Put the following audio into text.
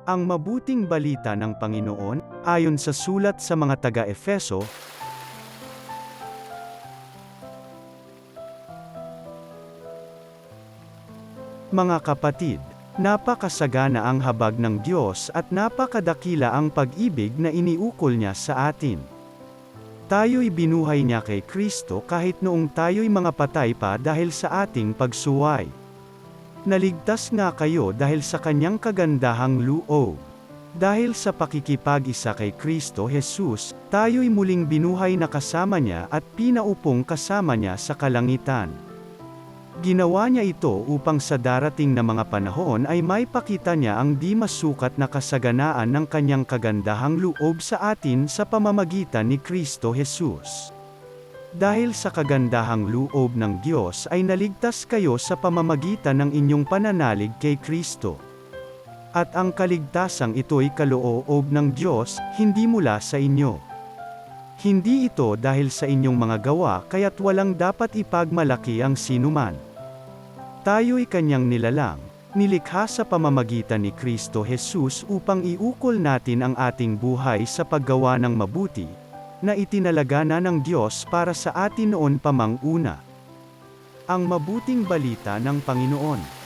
Ang mabuting balita ng Panginoon, ayon sa sulat sa mga taga-Efeso, mga kapatid, napakasagana ang habag ng Diyos at napakadakila ang pag-ibig na iniukol niya sa atin. Tayo'y binuhay niya kay Kristo kahit noong tayo'y mga patay pa dahil sa ating pagsuway. Naligtas nga kayo dahil sa kanyang kagandahang loob. Dahil sa pakikipag-isa kay Kristo Jesus, tayo'y muling binuhay na kasama niya at pinaupong kasama niya sa kalangitan. Ginawa niya ito upang sa darating na mga panahon ay maipakita niya ang di masukat na kasaganaan ng kanyang kagandahang loob sa atin sa pamamagitan ni Kristo Jesus. Dahil sa kagandahang loob ng Diyos ay naligtas kayo sa pamamagitan ng inyong pananalig kay Kristo. At ang kaligtasang ito'y kaloob ng Diyos, hindi mula sa inyo. Hindi ito dahil sa inyong mga gawa kaya't walang dapat ipagmalaki ang sinuman. Tayo'y kanyang nilalang, nilikha sa pamamagitan ni Kristo Jesus upang iukol natin ang ating buhay sa paggawa ng mabuti, na itinalaga na ng Diyos para sa atin noon pa mang una. Ang mabuting balita ng Panginoon.